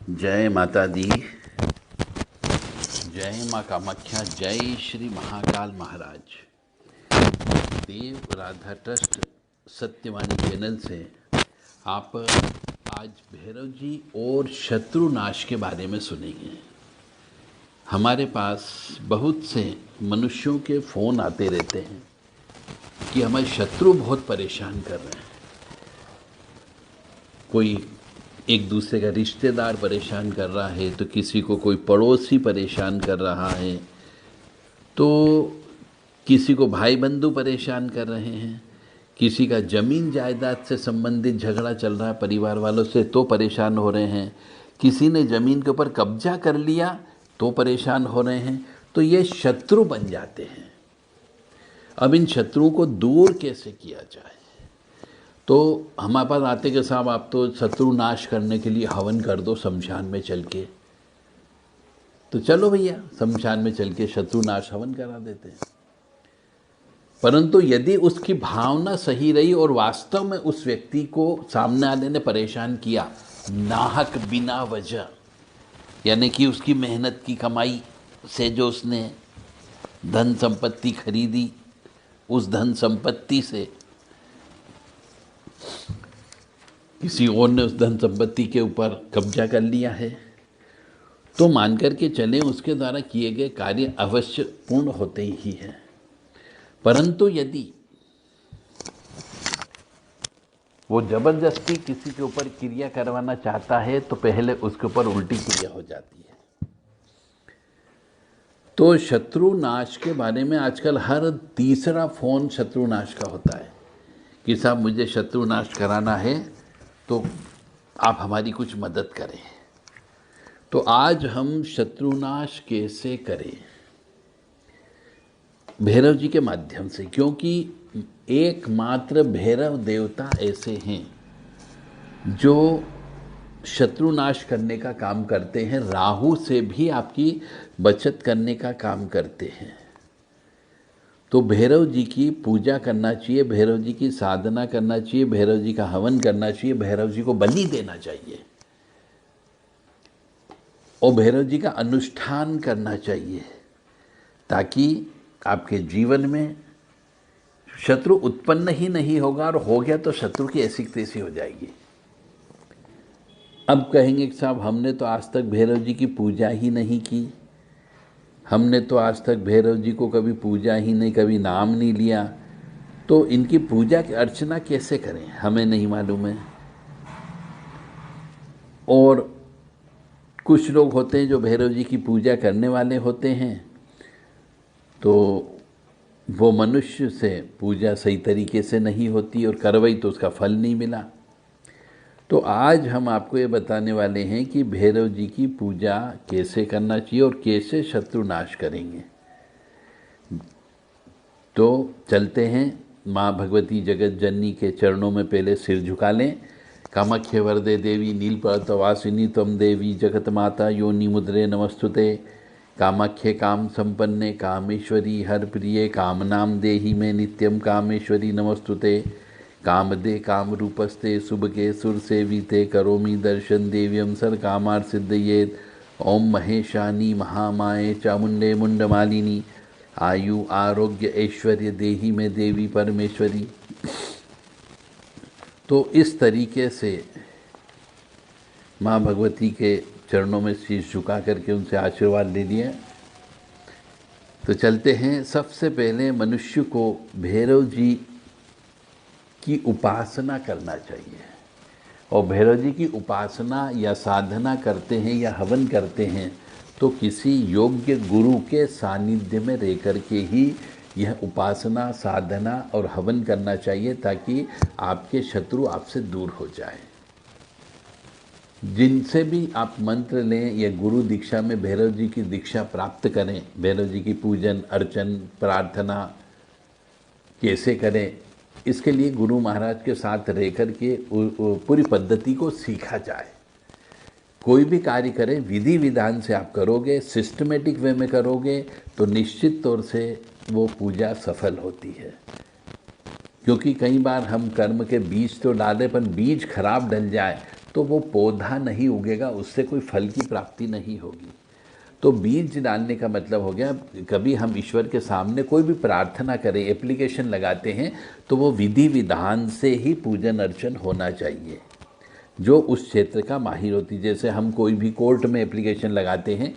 जय माता दी। जय माँ कामाख्या। जय श्री महाकाल महाराज। देव राधा ट्रस्ट सत्यवाणी चैनल से आप आज भैरव जी और शत्रुनाश के बारे में सुनेंगे। हमारे पास बहुत से मनुष्यों के फ़ोन आते रहते हैं कि हमारे शत्रु बहुत परेशान कर रहे हैं। कोई एक दूसरे का रिश्तेदार परेशान कर रहा है, तो किसी को कोई पड़ोसी परेशान कर रहा है, तो किसी को भाई बंधु परेशान कर रहे हैं, किसी का ज़मीन जायदाद से संबंधित झगड़ा चल रहा है परिवार वालों से तो परेशान हो रहे हैं, किसी ने ज़मीन के ऊपर कब्जा कर लिया तो परेशान हो रहे हैं। तो ये शत्रु बन जाते हैं। अब इन शत्रुओं को दूर कैसे किया जाए? तो हमारे पास आते कि साहब आप तो शत्रु नाश करने के लिए हवन कर दो शमशान में चल के। तो चलो भैया, शमशान में चल के शत्रु नाश हवन करा देते हैं। परंतु यदि उसकी भावना सही रही और वास्तव में उस व्यक्ति को सामने वाले ने परेशान किया नाहक बिना वजह, यानी कि उसकी मेहनत की कमाई से जो उसने धन संपत्ति खरीदी, उस धन संपत्ति से किसी और ने उस धन संपत्ति के ऊपर कब्जा कर लिया है, तो मान करके चलें उसके द्वारा किए गए कार्य अवश्य पूर्ण होते ही हैं। परंतु यदि वो जबरदस्ती किसी के ऊपर क्रिया करवाना चाहता है तो पहले उसके ऊपर उल्टी क्रिया हो जाती है। तो शत्रुनाश के बारे में आजकल हर तीसरा फ़ोन शत्रुनाश का होता है कि साहब मुझे शत्रुनाश कराना है तो आप हमारी कुछ मदद करें। तो आज हम शत्रुनाश कैसे करें? भैरव जी के माध्यम से, क्योंकि एकमात्र भैरव देवता ऐसे हैं जो शत्रुनाश करने का काम करते हैं, राहु से भी आपकी बचत करने का काम करते हैं। तो भैरव जी की पूजा करना चाहिए, भैरव जी की साधना करना चाहिए, भैरव जी का हवन करना चाहिए, भैरव जी को बलि देना चाहिए और भैरव जी का अनुष्ठान करना चाहिए, ताकि आपके जीवन में शत्रु उत्पन्न ही नहीं होगा, और हो गया तो शत्रु की ऐसी तैसी हो जाएगी। अब कहेंगे कि साहब हमने तो आज तक भैरव जी की पूजा ही नहीं की, हमने तो आज तक भैरव जी को कभी पूजा ही नहीं, कभी नाम नहीं लिया, तो इनकी पूजा की अर्चना कैसे करें हमें नहीं मालूम है। और कुछ लोग होते हैं जो भैरव जी की पूजा करने वाले होते हैं, तो वो मनुष्य से पूजा सही तरीके से नहीं होती और करवाई तो उसका फल नहीं मिला। तो आज हम आपको ये बताने वाले हैं कि भैरव जी की पूजा कैसे करना चाहिए और कैसे शत्रु नाश करेंगे। तो चलते हैं, माँ भगवती जगत जननी के चरणों में पहले सिर झुका लें। कामाख्य वरदे देवी नीलपर्वतवासिनी त्वं देवी जगत माता योनि मुद्रे नमस्तुते। कामाख्ये काम संपन्ने कामेश्वरी हर प्रिये कामनाम देहि में नित्यम कामेश्वरी नमस्तुते। कामदे काम रूपस्ते शुभके सुर सेविते करोमि दर्शन देव्यम सर कामार सिद्धयेत। ओम महेशानी महामाये चामुंडे मुंडमालिनी आयु आरोग्य ऐश्वर्य देहि में देवी परमेश्वरी। तो इस तरीके से माँ भगवती के चरणों में शीश झुका करके उनसे आशीर्वाद ले लिया। तो चलते हैं। सबसे पहले मनुष्य को भैरव जी की उपासना करना चाहिए, और भैरव जी की उपासना या साधना करते हैं या हवन करते हैं तो किसी योग्य गुरु के सानिध्य में रह कर के ही यह उपासना साधना और हवन करना चाहिए, ताकि आपके शत्रु आपसे दूर हो जाए। जिनसे भी आप मंत्र लें या गुरु दीक्षा में भैरव जी की दीक्षा प्राप्त करें, भैरव जी की पूजन अर्चन प्रार्थना कैसे करें, इसके लिए गुरु महाराज के साथ रह कर के पूरी पद्धति को सीखा जाए। कोई भी कार्य करें विधि विधान से आप करोगे, सिस्टमेटिक वे में करोगे तो निश्चित तौर से वो पूजा सफल होती है। क्योंकि कई बार हम कर्म के बीज तो डालें पर बीज खराब डल जाए तो वो पौधा नहीं उगेगा, उससे कोई फल की प्राप्ति नहीं होगी। तो बीज डालने का मतलब हो गया, कभी हम ईश्वर के सामने कोई भी प्रार्थना करें, एप्लीकेशन लगाते हैं, तो वो विधि विधान से ही पूजन अर्चन होना चाहिए, जो उस क्षेत्र का माहिर होती। जैसे हम कोई भी कोर्ट में एप्लीकेशन लगाते हैं,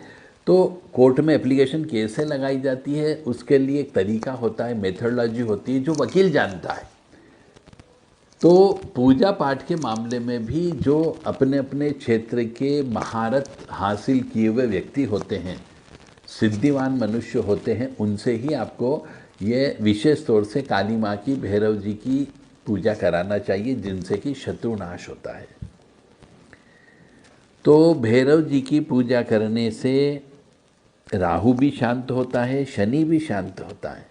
तो कोर्ट में एप्लीकेशन कैसे लगाई जाती है उसके लिए एक तरीका होता है, मेथडोलॉजी होती है, जो वकील जानता है। तो पूजा पाठ के मामले में भी जो अपने अपने क्षेत्र के महारत हासिल किए हुए व्यक्ति होते हैं, सिद्धिवान मनुष्य होते हैं, उनसे ही आपको ये विशेष तौर से काली माँ की, भैरव जी की पूजा कराना चाहिए, जिनसे कि शत्रु नाश होता है। तो भैरव जी की पूजा करने से राहु भी शांत होता है, शनि भी शांत होता है,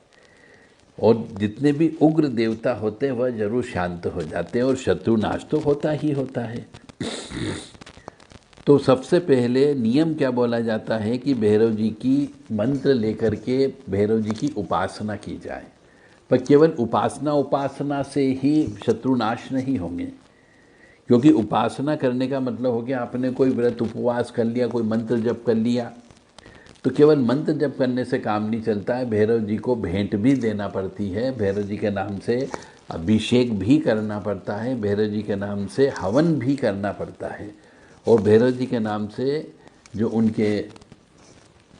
और जितने भी उग्र देवता होते हैं वह जरूर शांत हो जाते हैं, और शत्रु नाश तो होता ही होता है। तो सबसे पहले नियम क्या बोला जाता है कि भैरव जी की मंत्र लेकर के भैरव जी की उपासना की जाए, पर केवल उपासना से ही शत्रु नाश नहीं होंगे, क्योंकि उपासना करने का मतलब हो गया आपने कोई व्रत उपवास कर लिया, कोई मंत्र जप कर लिया, तो केवल मंत्र जप करने से काम नहीं चलता है। भैरव जी को भेंट भी देना पड़ती है, भैरव जी के नाम से अभिषेक भी करना पड़ता है, भैरव जी के नाम से हवन भी करना पड़ता है, और भैरव जी के नाम से जो उनके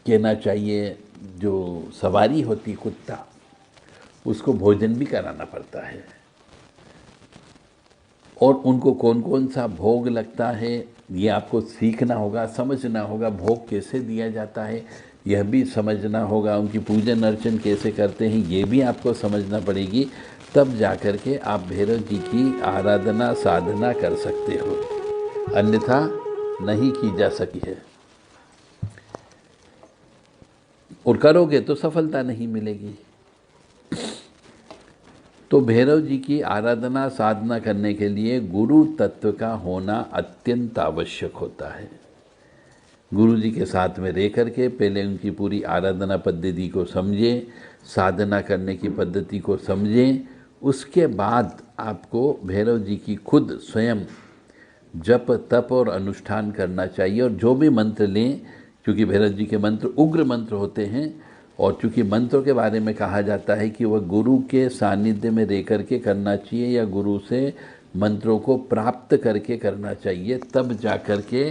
कहना चाहिए जो सवारी होती कुत्ता, उसको भोजन भी कराना पड़ता है, और उनको कौन कौन सा भोग लगता है ये आपको सीखना होगा, समझना होगा। भोग कैसे दिया जाता है यह भी समझना होगा, उनकी पूजन अर्चन कैसे करते हैं ये भी आपको समझना पड़ेगी, तब जा कर के आप भैरव जी की आराधना साधना कर सकते हो, अन्यथा नहीं की जा सकी है, और करोगे तो सफलता नहीं मिलेगी। तो भैरव जी की आराधना साधना करने के लिए गुरु तत्व का होना अत्यंत आवश्यक होता है। गुरु जी के साथ में रह कर के पहले उनकी पूरी आराधना पद्धति को समझें, साधना करने की पद्धति को समझें, उसके बाद आपको भैरव जी की खुद स्वयं जप तप और अनुष्ठान करना चाहिए। और जो भी मंत्र लें, क्योंकि भैरव जी के मंत्र उग्र मंत्र होते हैं, और चूँकि मंत्रों के बारे में कहा जाता है कि वह गुरु के सानिध्य में रह कर के करना चाहिए, या गुरु से मंत्रों को प्राप्त करके करना चाहिए, तब जा कर के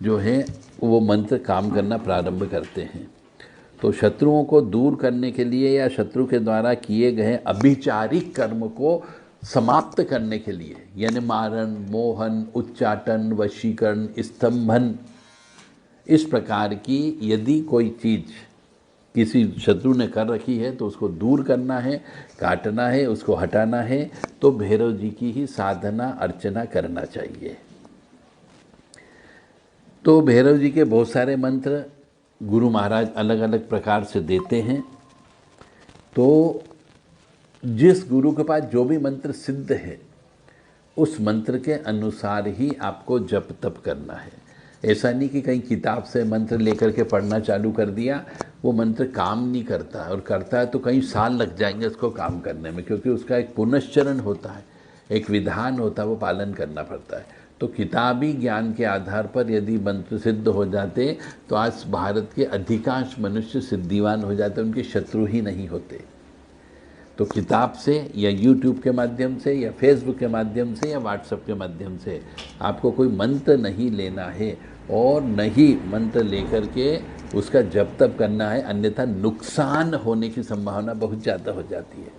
जो है वो मंत्र काम करना प्रारंभ करते हैं। तो शत्रुओं को दूर करने के लिए या शत्रु के द्वारा किए गए अभिचारिक कर्म को समाप्त करने के लिए, यानी मारण, मोहन, उच्चाटन, वशीकरण, स्तंभन, इस प्रकार की यदि कोई चीज़ किसी शत्रु ने कर रखी है तो उसको दूर करना है, काटना है, उसको हटाना है, तो भैरव जी की ही साधना अर्चना करना चाहिए। तो भैरव जी के बहुत सारे मंत्र गुरु महाराज अलग अलग प्रकार से देते हैं, तो जिस गुरु के पास जो भी मंत्र सिद्ध है उस मंत्र के अनुसार ही आपको जप तप करना है। ऐसा नहीं कि कहीं किताब से मंत्र लेकर के पढ़ना चालू कर दिया, वो मंत्र काम नहीं करता, और करता है तो कई साल लग जाएंगे उसको काम करने में, क्योंकि उसका एक पुनश्चरण होता है, एक विधान होता है, वो पालन करना पड़ता है। तो किताबी ज्ञान के आधार पर यदि मंत्र सिद्ध हो जाते तो आज भारत के अधिकांश मनुष्य सिद्धिवान हो जाते, उनके शत्रु ही नहीं होते। तो किताब से या YouTube के माध्यम से या Facebook के माध्यम से या WhatsApp के माध्यम से आपको कोई मंत्र नहीं लेना है, और नहीं मंत्र लेकर के उसका जप तप करना है, अन्यथा नुकसान होने की संभावना बहुत ज़्यादा हो जाती है।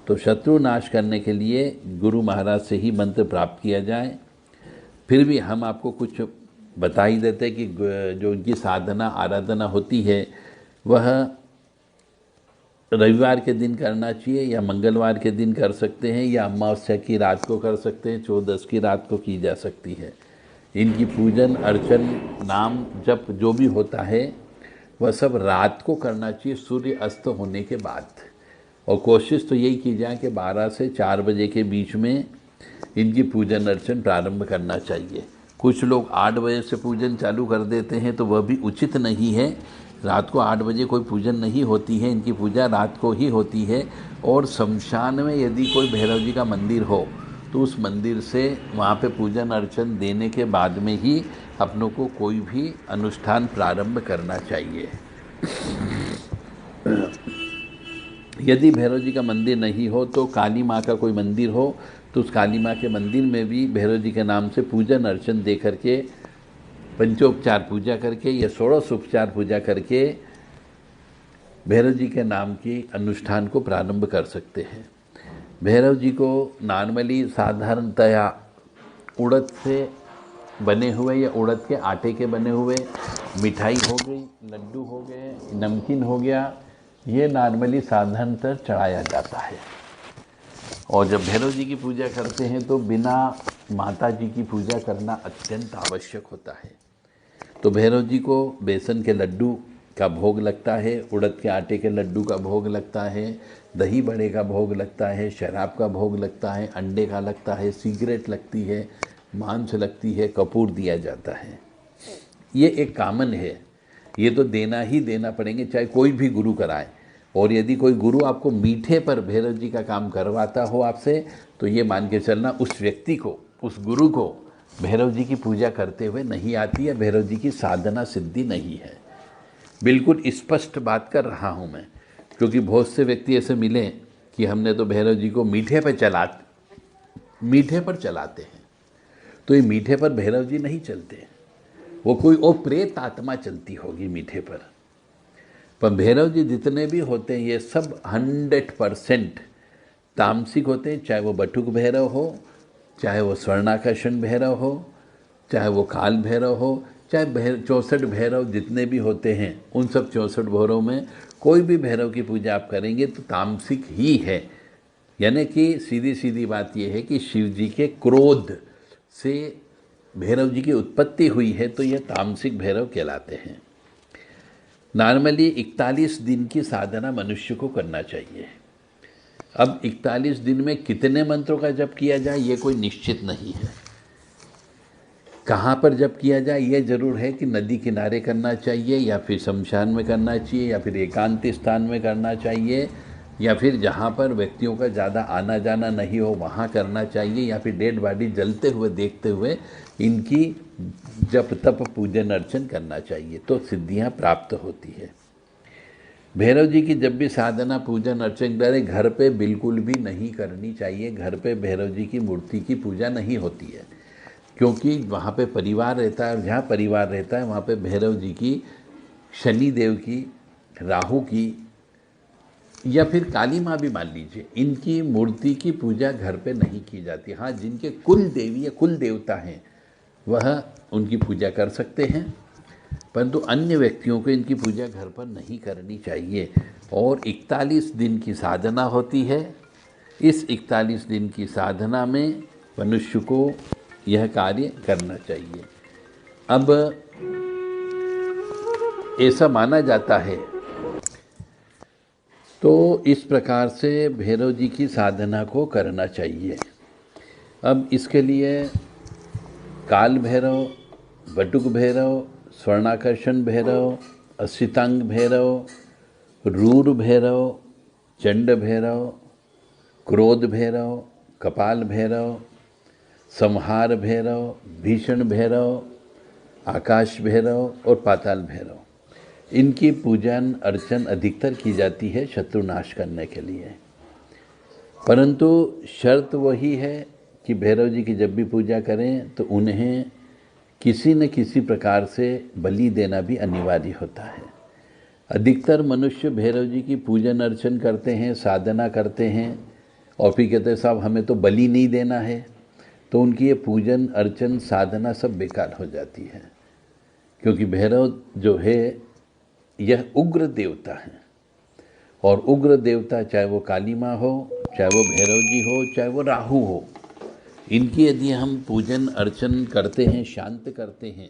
तो शत्रु नाश करने के लिए गुरु महाराज से ही मंत्र प्राप्त किया जाए। फिर भी हम आपको कुछ बता ही देते हैं कि जो उनकी साधना आराधना होती है वह रविवार के दिन करना चाहिए, या मंगलवार के दिन कर सकते हैं, या अमावस्या की रात को कर सकते हैं, 14 की रात को की जा सकती है। इनकी पूजन अर्चन नाम जप जो भी होता है वह सब रात को करना चाहिए, सूर्य अस्त होने के बाद। और कोशिश तो यही की जाए कि 12 से 4 बजे के बीच में इनकी पूजन अर्चन प्रारंभ करना चाहिए। कुछ लोग 8 बजे से पूजन चालू कर देते हैं, तो वह भी उचित नहीं है। रात को 8 बजे कोई पूजन नहीं होती है, इनकी पूजा रात को ही होती है। और शमशान में यदि कोई भैरव जी का मंदिर हो तो उस मंदिर से वहाँ पे पूजन अर्चन देने के बाद में ही अपनों को कोई भी अनुष्ठान प्रारंभ करना चाहिए। यदि भैरव जी का मंदिर नहीं हो तो काली माँ का कोई मंदिर हो तो उस काली माँ के मंदिर में भी भैरव जी के नाम से पूजन अर्चन दे करके, पंचोपचार पूजा करके या षोडशोपचार पूजा करके भैरव जी के नाम की अनुष्ठान को प्रारंभ कर सकते हैं। भैरव जी को नॉर्मली साधारणतया उड़द से बने हुए या उड़द के आटे के बने हुए मिठाई हो गई, लड्डू हो गए, नमकीन हो गया, ये नॉर्मली साधारणतः चढ़ाया जाता है। और जब भैरव जी की पूजा करते हैं तो बिना माता जी की पूजा करना अत्यंत आवश्यक होता है। तो भैरव जी को बेसन के लड्डू का भोग लगता है, उड़द के आटे के लड्डू का भोग लगता है, दही बड़े का भोग लगता है, शराब का भोग लगता है, अंडे का लगता है, सिगरेट लगती है, मांस लगती है, कपूर दिया जाता है। ये एक कॉमन है, ये तो देना ही देना पड़ेंगे चाहे कोई भी गुरु कराए। और यदि कोई गुरु आपको मीठे पर भैरव जी का काम करवाता हो आपसे, तो ये मान के चलना उस व्यक्ति को, उस गुरु को भैरव जी की पूजा करते हुए नहीं आती है, भैरव जी की साधना सिद्धि नहीं है। बिल्कुल स्पष्ट बात कर रहा हूँ मैं, क्योंकि बहुत से व्यक्ति ऐसे मिले कि हमने तो भैरव जी को मीठे पर चलाते हैं। तो ये मीठे पर भैरव जी नहीं चलते, वो कोई और प्रेत आत्मा चलती होगी मीठे पर भैरव जी जितने भी होते हैं ये सब 100% तामसिक होते हैं। चाहे वो बटुक भैरव हो, चाहे वो स्वर्णाकर्षण भैरव हो, चाहे वो काल भैरव हो, चाहे 64 भैरव जितने भी होते हैं, उन सब 64 भैरव में कोई भी भैरव की पूजा आप करेंगे तो तामसिक ही है। यानी कि सीधी सीधी बात यह है कि शिव जी के क्रोध से भैरव जी की उत्पत्ति हुई है, तो यह तामसिक भैरव कहलाते हैं। नॉर्मली 41 दिन की साधना मनुष्य को करना चाहिए। अब 41 दिन में कितने मंत्रों का जप किया जाए ये कोई निश्चित नहीं है। कहाँ पर जप किया जाए ये जरूर है कि नदी किनारे करना चाहिए, या फिर शमशान में करना चाहिए, या फिर एकांत स्थान में करना चाहिए, या फिर जहाँ पर व्यक्तियों का ज़्यादा आना जाना नहीं हो वहाँ करना चाहिए, या फिर डेड बॉडी जलते हुए देखते हुए इनकी जप तप पूजन अर्चन करना चाहिए, तो सिद्धियाँ प्राप्त होती है। भैरव जी की जब भी साधना पूजन अर्चन करें, घर पे बिल्कुल भी नहीं करनी चाहिए। घर पे भैरव जी की मूर्ति की पूजा नहीं होती है, क्योंकि वहाँ पे परिवार रहता है, और जहाँ परिवार रहता है वहाँ पे भैरव जी की, शनि देव की, राहु की, या फिर काली माँ भी मान लीजिए, इनकी मूर्ति की पूजा घर पे नहीं की जाती। हाँ, जिनके कुल देवी या कुल देवता हैं वह उनकी पूजा कर सकते हैं, परंतु अन्य व्यक्तियों को इनकी पूजा घर पर नहीं करनी चाहिए। और 41 दिन की साधना होती है। इस 41 दिन की साधना में मनुष्य को यह कार्य करना चाहिए। अब ऐसा माना जाता है, तो इस प्रकार से भैरव जी की साधना को करना चाहिए। अब इसके लिए काल भैरव, बटुक भैरव, स्वर्णाकर्षण भैरव, असितांग भैरव, रूर भैरव, चंड भैरव, क्रोध भैरव, कपाल भैरव, संहार भैरव, भीषण भैरव, आकाश भैरव और पाताल भैरव, इनकी पूजन अर्चन अधिकतर की जाती है शत्रु नाश करने के लिए। परंतु शर्त वही है कि भैरव जी की जब भी पूजा करें तो उन्हें किसी न किसी प्रकार से बलि देना भी अनिवार्य होता है। अधिकतर मनुष्य भैरव जी की पूजन अर्चन करते हैं, साधना करते हैं, और फिर कहते हैं साहब हमें तो बलि नहीं देना है, तो उनकी ये पूजन अर्चन साधना सब बेकार हो जाती है। क्योंकि भैरव जो है यह उग्र देवता है, और उग्र देवता चाहे वो काली माँ हो, चाहे वो भैरव जी हो, चाहे वो राहु हो, इनकी यदि हम पूजन अर्चन करते हैं, शांत करते हैं,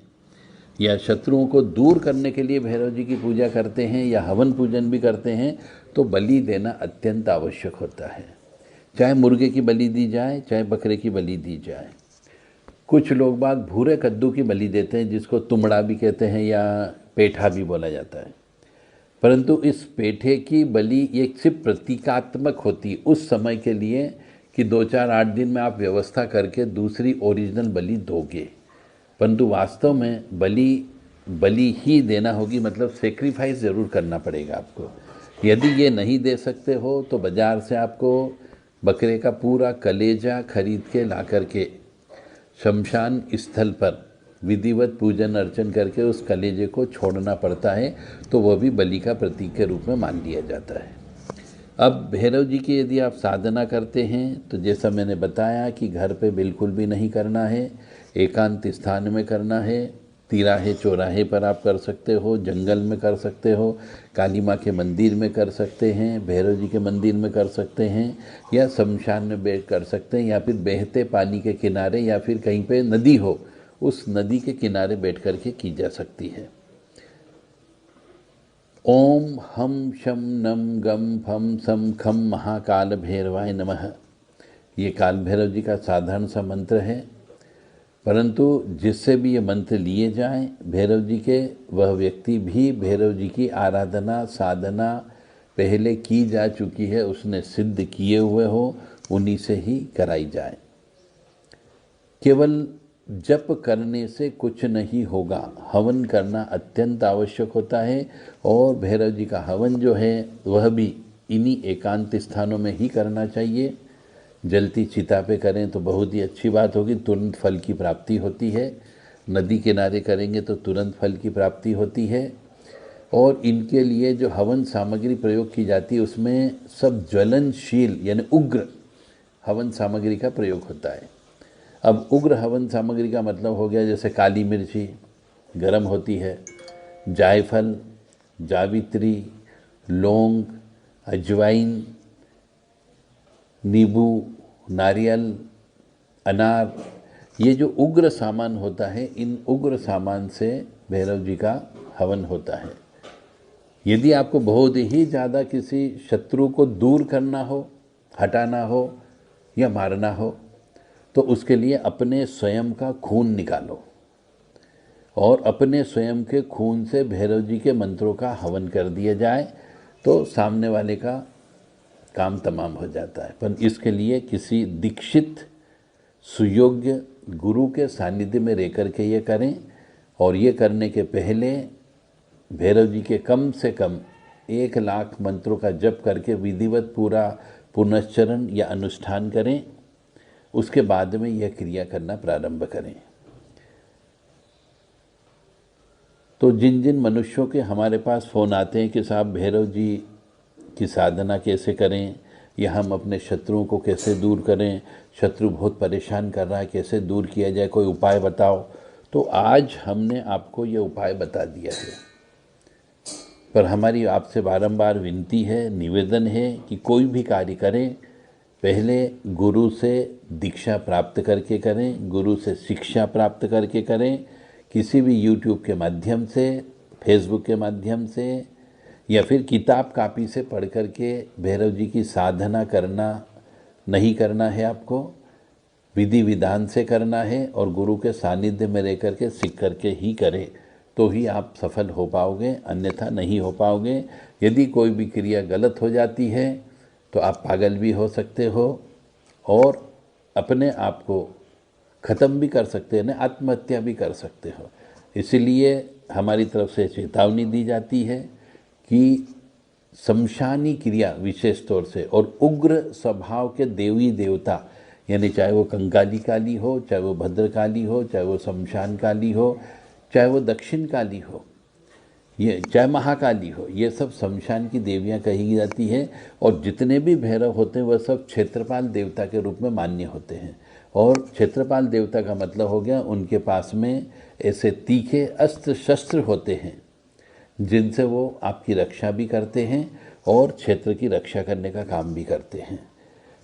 या शत्रुओं को दूर करने के लिए भैरव जी की पूजा करते हैं, या हवन पूजन भी करते हैं, तो बलि देना अत्यंत आवश्यक होता है। चाहे मुर्गे की बलि दी जाए, चाहे बकरे की बलि दी जाए। कुछ लोग बाग भूरे कद्दू की बलि देते हैं, जिसको तुमड़ा भी कहते हैं या पेठा भी बोला जाता है। परंतु इस पेठे की बलि एक सिर्फ प्रतीकात्मक होती उस समय के लिए कि 2-4-8 दिन में आप व्यवस्था करके दूसरी ओरिजिनल बलि दोगे, परंतु वास्तव में बलि ही देना होगी, मतलब सेक्रीफाइस ज़रूर करना पड़ेगा आपको। यदि ये नहीं दे सकते हो तो बाज़ार से आपको बकरे का पूरा कलेजा खरीद के ला करके शमशान स्थल पर विधिवत पूजन अर्चन करके उस कलेजे को छोड़ना पड़ता है, तो वह भी बलि का प्रतीक के रूप में मान लिया जाता है। अब भैरव जी की यदि आप साधना करते हैं तो जैसा मैंने बताया कि घर पे बिल्कुल भी नहीं करना है, एकांत स्थान में करना है। तिराहे चौराहे पर आप कर सकते हो, जंगल में कर सकते हो, काली माँ के मंदिर में कर सकते हैं, भैरव जी के मंदिर में कर सकते हैं, या शमशान में बैठ कर सकते हैं, या फिर बहते पानी के किनारे, या फिर कहीं पे नदी हो उस नदी के किनारे बैठ कर के की जा सकती है। ओम हम शम नम गम फम सम खम महाकाल भैरवाय नमः। ये काल भैरव जी का साधारण सा मंत्र है, परंतु जिससे भी ये मंत्र लिए जाएं भैरव जी के, वह व्यक्ति भी भैरव जी की आराधना साधना पहले की जा चुकी है, उसने सिद्ध किए हुए हो, उन्हीं से ही कराई जाए। केवल जप करने से कुछ नहीं होगा, हवन करना अत्यंत आवश्यक होता है। और भैरव जी का हवन जो है वह भी इन्हीं एकांत स्थानों में ही करना चाहिए। जलती चिता पे करें तो बहुत ही अच्छी बात होगी, तुरंत फल की प्राप्ति होती है। नदी किनारे करेंगे तो तुरंत फल की प्राप्ति होती है। और इनके लिए जो हवन सामग्री प्रयोग की जाती है उसमें सब ज्वलनशील यानी उग्र हवन सामग्री का प्रयोग होता है। अब उग्र हवन सामग्री का मतलब हो गया जैसे काली मिर्ची गरम होती है, जायफल, जावित्री, लौंग, अजवाइन, नींबू, नारियल, अनार, ये जो उग्र सामान होता है, इन उग्र सामान से भैरव जी का हवन होता है। यदि आपको बहुत ही ज़्यादा किसी शत्रु को दूर करना हो, हटाना हो या मारना हो, तो उसके लिए अपने स्वयं का खून निकालो और अपने स्वयं के खून से भैरव जी के मंत्रों का हवन कर दिया जाए तो सामने वाले का काम तमाम हो जाता है। पर इसके लिए किसी दीक्षित सुयोग्य गुरु के सानिध्य में रह कर के ये करें, और ये करने के पहले भैरव जी के कम से कम 1 लाख मंत्रों का जप करके विधिवत पूरा पुनश्चरण या अनुष्ठान करें। उसके बाद में यह क्रिया करना प्रारंभ करें। तो जिन जिन मनुष्यों के हमारे पास फ़ोन आते हैं कि साहब भैरव जी की साधना कैसे करें, या हम अपने शत्रुओं को कैसे दूर करें, शत्रु बहुत परेशान कर रहा है, कैसे दूर किया जाए, कोई उपाय बताओ, तो आज हमने आपको ये उपाय बता दिया है। पर हमारी आपसे बारंबार विनती है, निवेदन है कि कोई भी कार्य करें पहले गुरु से दीक्षा प्राप्त करके करें, गुरु से शिक्षा प्राप्त करके करें। किसी भी यूट्यूब के माध्यम से, फेसबुक के माध्यम से, या फिर किताब कापी से पढ़ कर के भैरव जी की साधना करना नहीं करना है। आपको विधि विधान से करना है और गुरु के सानिध्य में रह कर के सीख करके ही करें, तो ही आप सफल हो पाओगे, अन्यथा नहीं हो पाओगे। यदि कोई भी क्रिया गलत हो जाती है तो आप पागल भी हो सकते हो और अपने आप को ख़त्म भी कर सकते हैं, आत्महत्या भी कर सकते हो। इसलिए हमारी तरफ से चेतावनी दी जाती है कि शमशानी क्रिया विशेष तौर से और उग्र स्वभाव के देवी देवता, यानी चाहे वो कंकाली काली हो, चाहे वो भद्रकाली हो, चाहे वो शमशान काली हो, चाहे वो दक्षिण काली हो, ये चाहे महाकाली हो, ये सब शमशान की देवियां कही जाती हैं। और जितने भी भैरव होते हैं वह सब क्षेत्रपाल देवता के रूप में मान्य होते हैं। और क्षेत्रपाल देवता का मतलब हो गया उनके पास में ऐसे तीखे अस्त्र शस्त्र होते हैं जिनसे वो आपकी रक्षा भी करते हैं और क्षेत्र की रक्षा करने का काम भी करते हैं।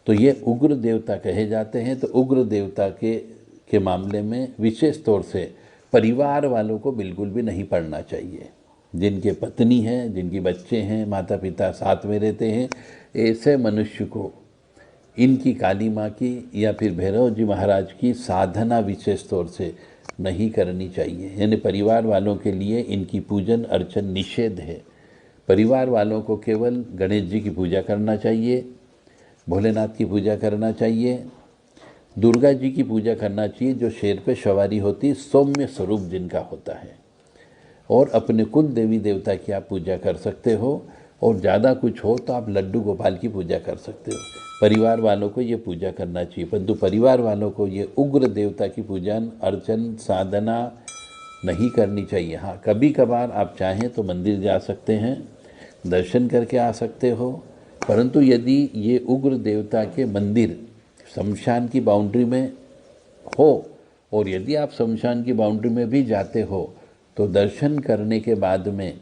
तो ये उग्र देवता कहे जाते हैं। तो उग्र देवता के मामले में विशेष तौर से परिवार वालों को बिल्कुल भी नहीं पढ़ना चाहिए। जिनके पत्नी हैं, जिनकी बच्चे हैं, माता पिता साथ में रहते हैं, ऐसे मनुष्य को इनकी काली माँ की या फिर भैरव जी महाराज की साधना विशेष तौर से नहीं करनी चाहिए। यानी परिवार वालों के लिए इनकी पूजन अर्चन निषेध है। परिवार वालों को केवल गणेश जी की पूजा करना चाहिए, भोलेनाथ की पूजा करना चाहिए, दुर्गा जी की पूजा करना चाहिए जो शेर पे सवारी होती, सौम्य स्वरूप जिनका होता है, और अपने कुल देवी देवता की आप पूजा कर सकते हो, और ज़्यादा कुछ हो तो आप लड्डू गोपाल की पूजा कर सकते हो। परिवार वालों को ये पूजा करना चाहिए, परंतु परिवार वालों को ये उग्र देवता की पूजन अर्चन साधना नहीं करनी चाहिए। हाँ, कभी कभार आप चाहें तो मंदिर जा सकते हैं, दर्शन करके आ सकते हो, परंतु यदि ये उग्र देवता के मंदिर शमशान की बाउंड्री में हो, और यदि आप शमशान की बाउंड्री में भी जाते हो तो दर्शन करने के बाद में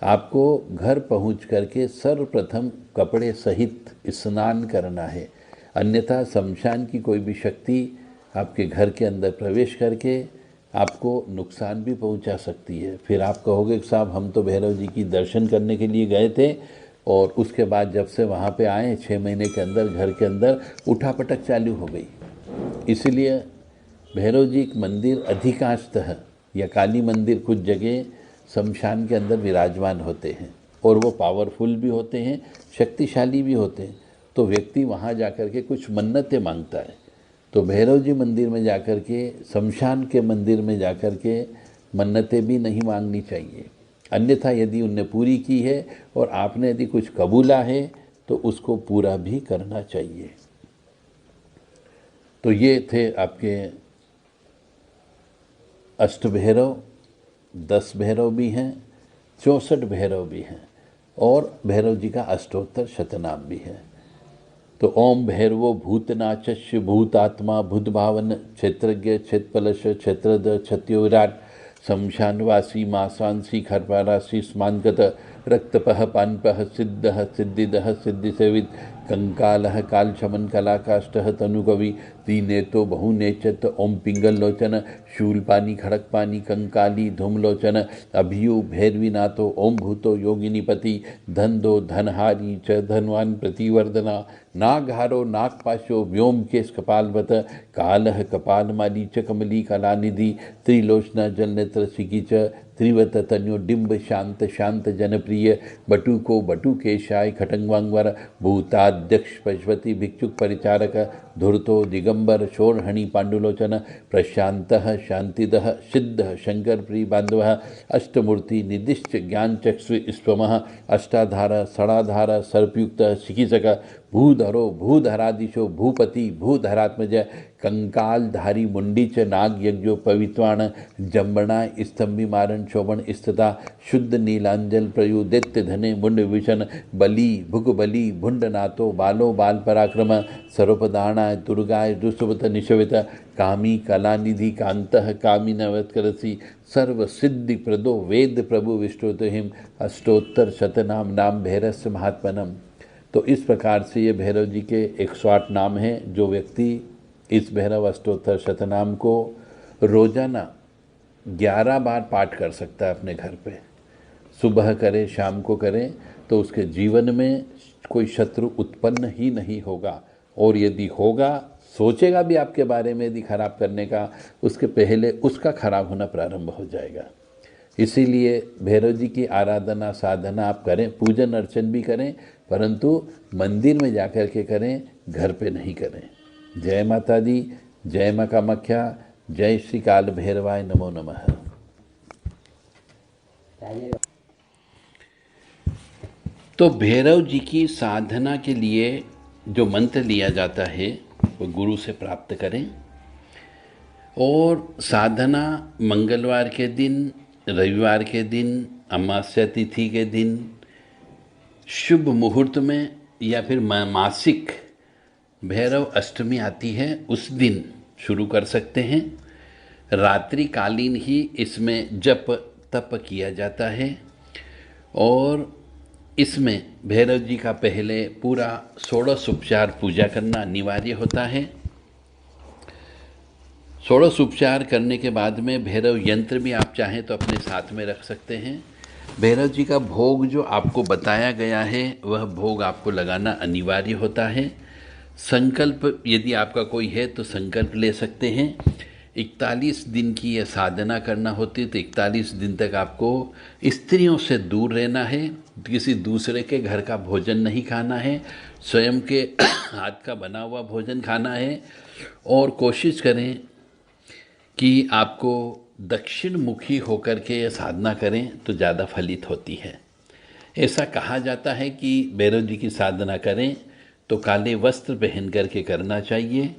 आपको घर पहुंच करके सर्वप्रथम कपड़े सहित स्नान करना है, अन्यथा शमशान की कोई भी शक्ति आपके घर के अंदर प्रवेश करके आपको नुकसान भी पहुंचा सकती है। फिर आप कहोगे साहब हम तो भैरव जी की दर्शन करने के लिए गए थे और उसके बाद जब से वहाँ पे आए 6 महीने के अंदर घर के अंदर उठापटक चालू हो गई। इसलिए भैरव जी एक मंदिर अधिकांशतः या काली मंदिर कुछ जगह शमशान के अंदर विराजमान होते हैं और वो पावरफुल भी होते हैं, शक्तिशाली भी होते हैं। तो व्यक्ति वहाँ जाकर के कुछ मन्नतें मांगता है, तो भैरव जी मंदिर में जाकर के, शमशान के मंदिर में जाकर के मन्नतें भी नहीं मांगनी चाहिए। अन्यथा यदि उनने पूरी की है और आपने यदि कुछ कबूला है तो उसको पूरा भी करना चाहिए। तो ये थे आपके अष्टभैरव, 10 भैरव भी हैं, 64 भैरव भी हैं, और भैरव जी का अष्टोत्तर शतनाम भी है। तो ओम भैरवो भूतनाचस्य भूतात्मा भूतभावन क्षेत्रज्ञ क्षेत्रपलश क्षेत्रद क्षत्यो विराट शमशानवासी मासांसी खरपारासी स्मानगत रक्तपह पानपह सिद्धः सिद्धिदः सिद्धिसेवित कंकालः कालशमन कलाकाष्ठः तनुकवि तीनेतो बहुनेचत ओम पिंगललोचन शूलपानी खड़कपानी कंकाली धूमलोचन अभियु भैरवीनाथो ओम भूतो योगिनीपति धन धनहारी च धनवान प्रतिवर्धना नागहारो नागपाशो व्योमकेश कपालवत कालः कपालमाली च कमली कलानिधि त्रिलोचना जलनेत्र सिकी च त्रिवत तन्यो डिम्ब शांत शांत जनप्रिय बटुको बटुकेशाय खटंगवांगवर भूताध्यक्ष पशुपति भिक्षुक परिचारक धुरतो दिगंबर शोरहणि पांडुलोचन प्रशांतः शांतिदः सिद्ध शंकर प्रिय बांधव अष्टमूर्ति निदिष्ट ज्ञान चक्षु स्वमः अष्टाधार षडाधार सर्पयुक्त चिकित्सक भूधरो भूधरादिशो भूपति भूधरात्मज कंकालधारी मुंडीच नाग यज्ञो पवित्वाण जम्बणा स्तंभि मारण शोभन स्थिता शुद्ध नीलांजल प्रयुदित्य धने मुंड विषण बली भुग बली भुंडनाथो बालो बाल पराक्रम सर्वपदाणाय दुर्गाय दुष्वत निशवित कामी कलानिधि कांतः कामी नवत्करसी सर्व सिद्धि प्रदो वेद प्रभु विष्णुहिम अष्टोत्तर शतनाम नाम भैरस्य महात्मनम। तो इस प्रकार से ये भैरव जी के 108 नाम हैं। जो व्यक्ति इस भैरव अष्टोत्तर शतनाम को रोजाना 11 बार पाठ कर सकता है अपने घर पे, सुबह करे शाम को करें, तो उसके जीवन में कोई शत्रु उत्पन्न ही नहीं होगा, और यदि होगा सोचेगा भी आपके बारे में यदि खराब करने का, उसके पहले उसका खराब होना प्रारंभ हो जाएगा। इसीलिए भैरव जी की आराधना साधना आप करें, पूजन अर्चन भी करें, परंतु मंदिर में जाकर के करें, घर पे नहीं करें। जय माता दी, जय मां कामाख्या, जय श्री काल भैरवाय नमो नमः। तो भैरव जी की साधना के लिए जो मंत्र लिया जाता है वो गुरु से प्राप्त करें, और साधना मंगलवार के दिन, रविवार के दिन, अमावस्या तिथि के दिन, शुभ मुहूर्त में, या फिर मासिक भैरव अष्टमी आती है उस दिन शुरू कर सकते हैं। रात्रि कालीन ही इसमें जप तप किया जाता है, और इसमें भैरव जी का पहले पूरा षोडशोपचार पूजा करना अनिवार्य होता है। षोडशोपचार करने के बाद में भैरव यंत्र भी आप चाहें तो अपने साथ में रख सकते हैं। भैरव जी का भोग जो आपको बताया गया है वह भोग आपको लगाना अनिवार्य होता है। संकल्प यदि आपका कोई है तो संकल्प ले सकते हैं, 41 दिन की यह साधना करना होती है। तो 41 दिन तक आपको स्त्रियों से दूर रहना है, किसी दूसरे के घर का भोजन नहीं खाना है, स्वयं के हाथ का बना हुआ भोजन खाना है। और कोशिश करें कि आपको दक्षिण मुखी होकर के यह साधना करें तो ज़्यादा फलित होती है। ऐसा कहा जाता है कि भैरव जी की साधना करें तो काले वस्त्र पहन करके करना चाहिए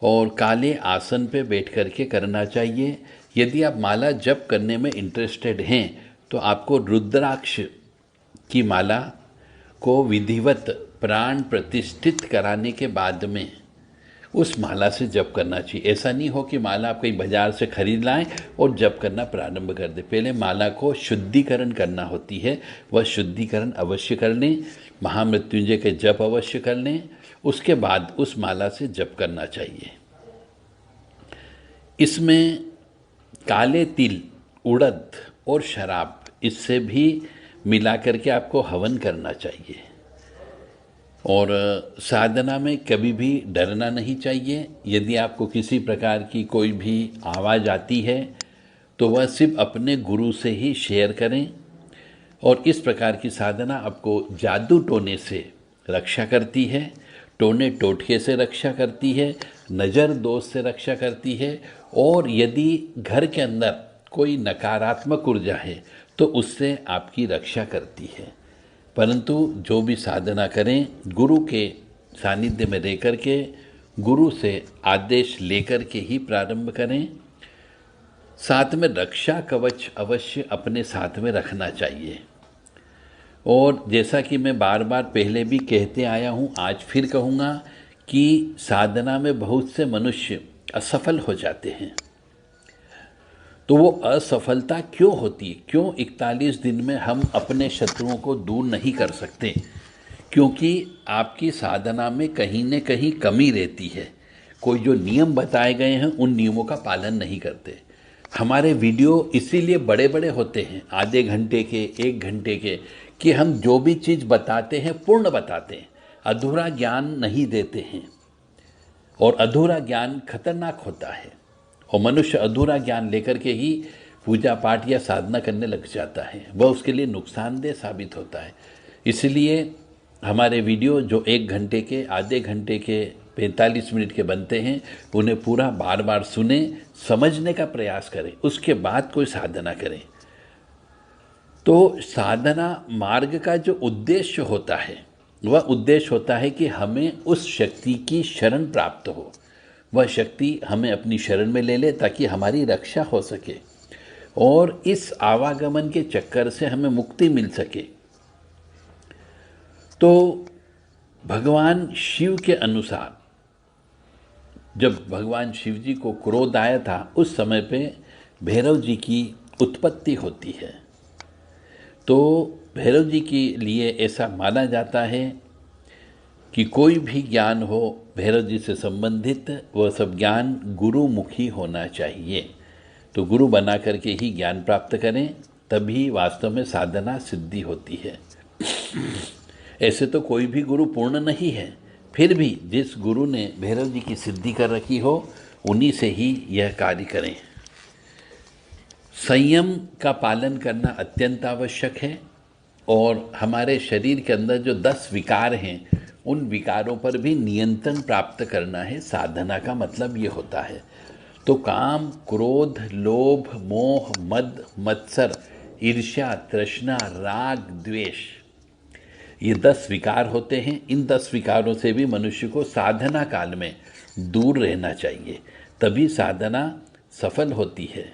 और काले आसन पे बैठ करके करना चाहिए। यदि आप माला जप करने में इंटरेस्टेड हैं तो आपको रुद्राक्ष की माला को विधिवत प्राण प्रतिष्ठित कराने के बाद में उस माला से जप करना चाहिए। ऐसा नहीं हो कि माला आप कहीं बाजार से खरीद लाएं और जप करना प्रारंभ कर दें। पहले माला को शुद्धिकरण करना होती है, वह शुद्धिकरण अवश्य कर लें, महामृत्युंजय के जप अवश्य कर लें, उसके बाद उस माला से जप करना चाहिए। इसमें काले तिल, उड़द और शराब इससे भी मिला करके आपको हवन करना चाहिए। और साधना में कभी भी डरना नहीं चाहिए। यदि आपको किसी प्रकार की कोई भी आवाज़ आती है तो वह सिर्फ अपने गुरु से ही शेयर करें। और इस प्रकार की साधना आपको जादू टोने से रक्षा करती है, टोने टोटके से रक्षा करती है, नज़र दोष से रक्षा करती है। और यदि घर के अंदर कोई नकारात्मक ऊर्जा है तो उससे आपकी रक्षा करती है। परंतु जो भी साधना करें गुरु के सानिध्य में रह कर के, गुरु से आदेश लेकर के ही प्रारंभ करें। साथ में रक्षा कवच अवश्य अपने साथ में रखना चाहिए। और जैसा कि मैं बार बार पहले भी कहते आया हूँ, आज फिर कहूँगा कि साधना में बहुत से मनुष्य असफल हो जाते हैं। तो वो असफलता क्यों होती है? क्यों 41 दिन में हम अपने शत्रुओं को दूर नहीं कर सकते? क्योंकि आपकी साधना में कहीं न कहीं कमी रहती है। कोई जो नियम बताए गए हैं उन नियमों का पालन नहीं करते। हमारे वीडियो इसीलिए बड़े बड़े होते हैं, आधे घंटे के, 1 घंटे के, कि हम जो भी चीज़ बताते हैं पूर्ण बताते हैं, अधूरा ज्ञान नहीं देते हैं। और अधूरा ज्ञान खतरनाक होता है और मनुष्य अधूरा ज्ञान लेकर के ही पूजा पाठ या साधना करने लग जाता है, वह उसके लिए नुकसानदेह साबित होता है। इसलिए हमारे वीडियो जो 1 घंटे के, आधे घंटे के, 45 मिनट के बनते हैं, उन्हें पूरा बार बार सुने, समझने का प्रयास करें, उसके बाद कोई साधना करें। तो साधना मार्ग का जो उद्देश्य होता है वह उद्देश्य होता है कि हमें उस शक्ति की शरण प्राप्त हो, वह शक्ति हमें अपनी शरण में ले ले ताकि हमारी रक्षा हो सके और इस आवागमन के चक्कर से हमें मुक्ति मिल सके। तो भगवान शिव के अनुसार जब भगवान शिव जी को क्रोध आया था उस समय पे भैरव जी की उत्पत्ति होती है। तो भैरव जी के लिए ऐसा माना जाता है कि कोई भी ज्ञान हो भैरव जी से संबंधित, वह सब ज्ञान गुरुमुखी होना चाहिए। तो गुरु बना करके ही ज्ञान प्राप्त करें, तभी वास्तव में साधना सिद्धि होती है। ऐसे तो कोई भी गुरु पूर्ण नहीं है, फिर भी जिस गुरु ने भैरव जी की सिद्धि कर रखी हो उन्हीं से ही यह कार्य करें। संयम का पालन करना अत्यंत आवश्यक है और हमारे शरीर के अंदर जो 10 विकार हैं उन विकारों पर भी नियंत्रण प्राप्त करना है। साधना का मतलब ये होता है। तो काम, क्रोध, लोभ, मोह, मद, मत्सर, ईर्ष्या, तृष्णा, राग, द्वेष, ये 10 विकार होते हैं। इन 10 विकारों से भी मनुष्य को साधना काल में दूर रहना चाहिए, तभी साधना सफल होती है।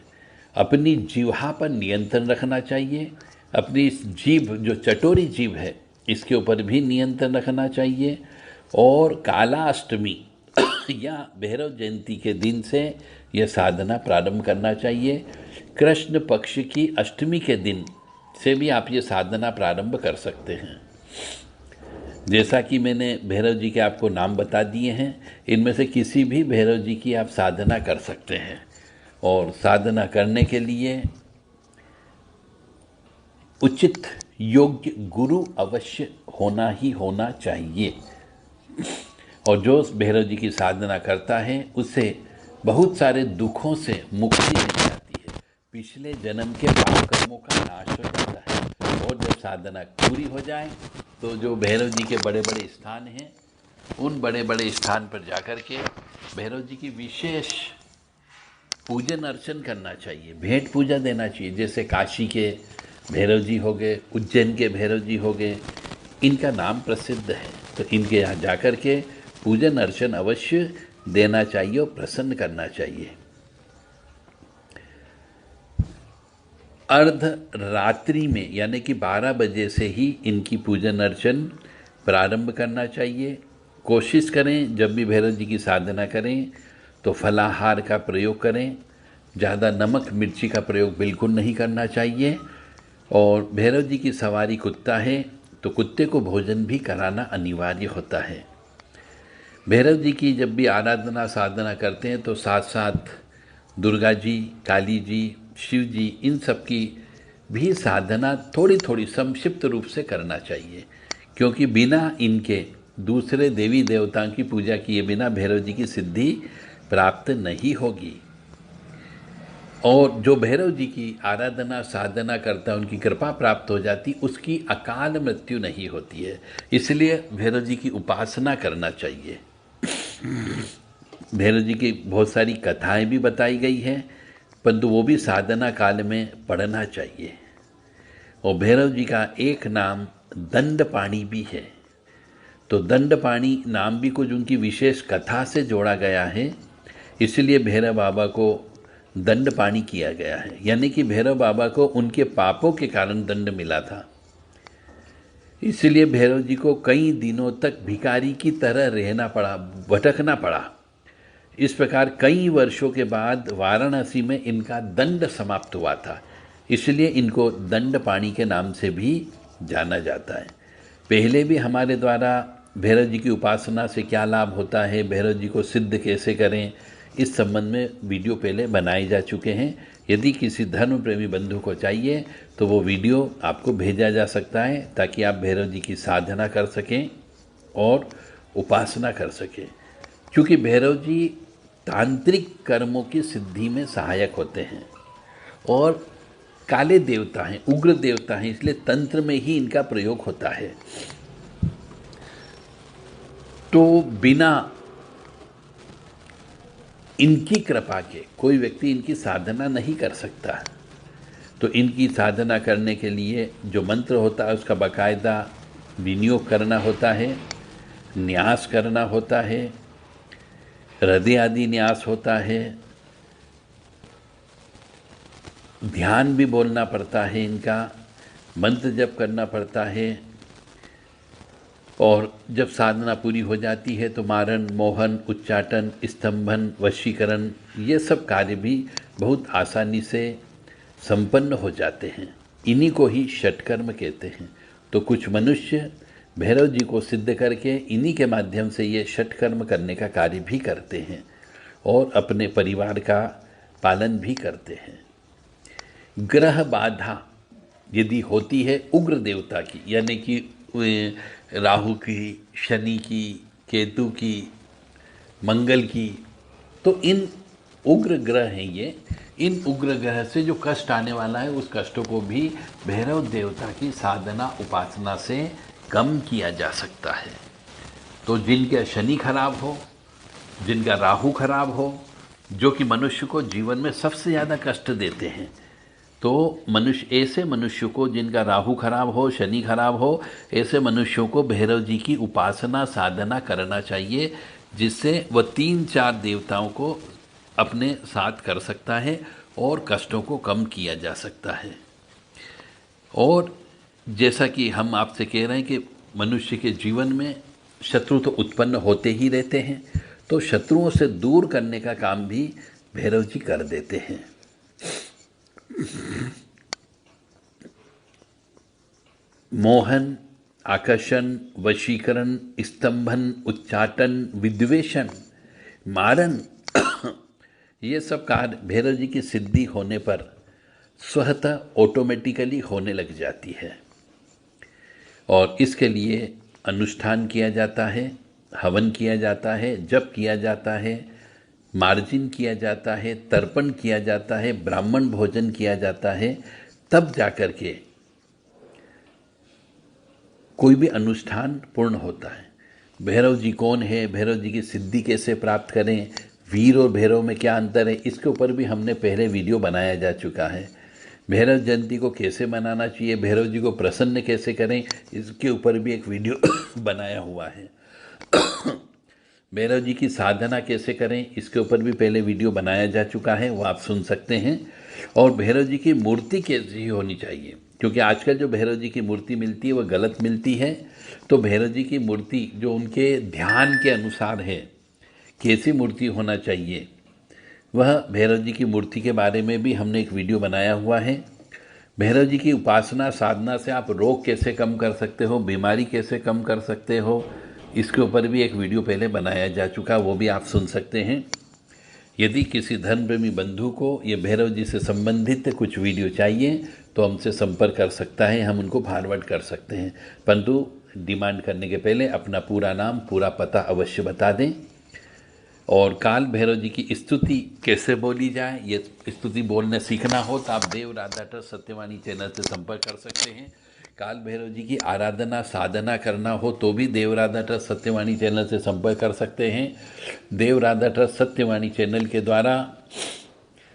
अपनी जीवा पर नियंत्रण रखना चाहिए। अपनी इस जीभ जो चटोरी जीभ है इसके ऊपर भी नियंत्रण रखना चाहिए। और काला अष्टमी या भैरव जयंती के दिन से यह साधना प्रारंभ करना चाहिए। कृष्ण पक्ष की अष्टमी के दिन से भी आप ये साधना प्रारंभ कर सकते हैं। जैसा कि मैंने भैरव जी के आपको नाम बता दिए हैं, इनमें से किसी भी भैरव जी की आप साधना कर सकते हैं। और साधना करने के लिए उचित योग्य गुरु अवश्य होना ही होना चाहिए। और जो भैरव जी की साधना करता है उसे बहुत सारे दुखों से मुक्ति मिल जाती है, पिछले जन्म के पाप कर्मों का नाश हो जाता है। और जब साधना पूरी हो जाए तो जो भैरव जी के बड़े बड़े स्थान हैं, उन बड़े बड़े स्थान पर जाकर के भैरव जी की विशेष पूजन अर्चन करना चाहिए, भेंट पूजा देना चाहिए। जैसे काशी के भैरव जी हो गए, उज्जैन के भैरव जी हो गए, इनका नाम प्रसिद्ध है, तो इनके यहाँ जाकर के पूजन अर्चन अवश्य देना चाहिए और प्रसन्न करना चाहिए। अर्ध रात्रि में यानी कि 12 बजे से ही इनकी पूजन अर्चन प्रारंभ करना चाहिए। कोशिश करें जब भी भैरव जी की साधना करें तो फलाहार का प्रयोग करें, ज़्यादा नमक मिर्ची का प्रयोग बिल्कुल नहीं करना चाहिए। और भैरव जी की सवारी कुत्ता है तो कुत्ते को भोजन भी कराना अनिवार्य होता है। भैरव जी की जब भी आराधना साधना करते हैं तो साथ साथ दुर्गा जी, काली जी, शिव जी, इन सब की भी साधना थोड़ी थोड़ी संक्षिप्त रूप से करना चाहिए, क्योंकि बिना इनके दूसरे देवी देवताओं की पूजा किए बिना भैरव जी की सिद्धि प्राप्त नहीं होगी। और जो भैरव जी की आराधना साधना करता है, उनकी कृपा प्राप्त हो जाती, उसकी अकाल मृत्यु नहीं होती है। इसलिए भैरव जी की उपासना करना चाहिए। भैरव जी की बहुत सारी कथाएं भी बताई गई हैं, परंतु वो भी साधना काल में पढ़ना चाहिए। और भैरव जी का एक नाम दंडपाणी भी है, तो दंडपाणी नाम भी कुछ उनकी विशेष कथा से जोड़ा गया है, इसलिए भैरव बाबा को दंडपाणी किया गया है। यानी कि भैरव बाबा को उनके पापों के कारण दंड मिला था, इसलिए भैरव जी को कई दिनों तक भिखारी की तरह रहना पड़ा, भटकना पड़ा। इस प्रकार कई वर्षों के बाद वाराणसी में इनका दंड समाप्त हुआ था, इसलिए इनको दंडपाणी के नाम से भी जाना जाता है। पहले भी हमारे द्वारा भैरव जी की उपासना से क्या लाभ होता है, भैरव जी को सिद्ध कैसे करें, इस संबंध में वीडियो पहले बनाए जा चुके हैं। यदि किसी धर्म प्रेमी बंधु को चाहिए तो वो वीडियो आपको भेजा जा सकता है, ताकि आप भैरव जी की साधना कर सकें और उपासना कर सकें। क्योंकि भैरव जी तांत्रिक कर्मों की सिद्धि में सहायक होते हैं और काले देवता हैं, उग्र देवता हैं, इसलिए तंत्र में ही इनका प्रयोग होता है। तो बिना इनकी कृपा के कोई व्यक्ति इनकी साधना नहीं कर सकता। तो इनकी साधना करने के लिए जो मंत्र होता है उसका बाकायदा विनियोग करना होता है, न्यास करना होता है, हृदय आदि न्यास होता है, ध्यान भी बोलना पड़ता है, इनका मंत्र जप करना पड़ता है। और जब साधना पूरी हो जाती है तो मारण, मोहन, उच्चाटन, स्तंभन, वशीकरण, ये सब कार्य भी बहुत आसानी से संपन्न हो जाते हैं। इन्हीं को ही षटकर्म कहते हैं। तो कुछ मनुष्य भैरव जी को सिद्ध करके इन्हीं के माध्यम से ये षटकर्म करने का कार्य भी करते हैं और अपने परिवार का पालन भी करते हैं। ग्रह बाधा यदि होती है उग्र देवता की, यानी कि राहु की, शनि की, केतु की, मंगल की, तो इन उग्र ग्रह हैं ये, इन उग्र ग्रह से जो कष्ट आने वाला है उस कष्टों को भी भैरव देवता की साधना उपासना से कम किया जा सकता है। तो जिनका शनि खराब हो, जिनका राहु खराब हो, जो कि मनुष्य को जीवन में सबसे ज़्यादा कष्ट देते हैं, तो ऐसे मनुष्य को जिनका राहु खराब हो, शनि खराब हो, ऐसे मनुष्यों को भैरव जी की उपासना साधना करना चाहिए, जिससे वह 3-4 देवताओं को अपने साथ कर सकता है और कष्टों को कम किया जा सकता है। और जैसा कि हम आपसे कह रहे हैं कि मनुष्य के जीवन में शत्रु तो उत्पन्न होते ही रहते हैं, तो शत्रुओं से दूर करने का काम भी भैरव जी कर देते हैं। मोहन, आकर्षण, वशीकरण, स्तंभन, उच्चाटन, विद्वेषण, मारण, ये सब कार्य भैरव जी की सिद्धि होने पर स्वतः ऑटोमेटिकली होने लग जाती है। और इसके लिए अनुष्ठान किया जाता है, हवन किया जाता है, जप किया जाता है, मार्जिन किया जाता है, तर्पण किया जाता है, ब्राह्मण भोजन किया जाता है, तब जाकर के कोई भी अनुष्ठान पूर्ण होता है। भैरव जी कौन है, भैरव जी की सिद्धि कैसे प्राप्त करें, वीर और भैरव में क्या अंतर है, इसके ऊपर भी हमने पहले वीडियो बनाया जा चुका है। भैरव जयंती को कैसे मनाना चाहिए, भैरव जी को प्रसन्न कैसे करें, इसके ऊपर भी एक वीडियो बनाया हुआ है। भैरव जी की साधना कैसे करें, इसके ऊपर भी पहले वीडियो बनाया जा चुका है, वो आप सुन सकते हैं। और भैरव जी की मूर्ति कैसी होनी चाहिए, क्योंकि आजकल जो भैरव जी की मूर्ति मिलती है वो गलत मिलती है। तो भैरव जी की मूर्ति जो उनके ध्यान के अनुसार है, कैसी मूर्ति होना चाहिए, वह भैरव जी की मूर्ति के बारे में भी हमने एक वीडियो बनाया हुआ है। भैरव जी की उपासना साधना से आप रोग कैसे कम कर सकते हो, बीमारी कैसे कम कर सकते हो, इसके ऊपर भी एक वीडियो पहले बनाया जा चुका, वो भी आप सुन सकते हैं। यदि किसी धर्म प्रेमी बंधु को ये भैरव जी से संबंधित कुछ वीडियो चाहिए तो हमसे संपर्क कर सकता है, हम उनको फॉरवर्ड कर सकते हैं, परंतु डिमांड करने के पहले अपना पूरा नाम पूरा पता अवश्य बता दें। और काल भैरव जी की स्तुति कैसे बोली जाए, ये स्तुति बोलने सीखना हो तो आप देव राधा ट्रस्ट सत्यवाणी चैनल से संपर्क कर सकते हैं। काल भैरव जी की आराधना साधना करना हो तो भी देव राधा ट्रस्ट सत्यवाणी चैनल से संपर्क कर सकते हैं। देव राधा ट्रस्ट सत्यवाणी चैनल के द्वारा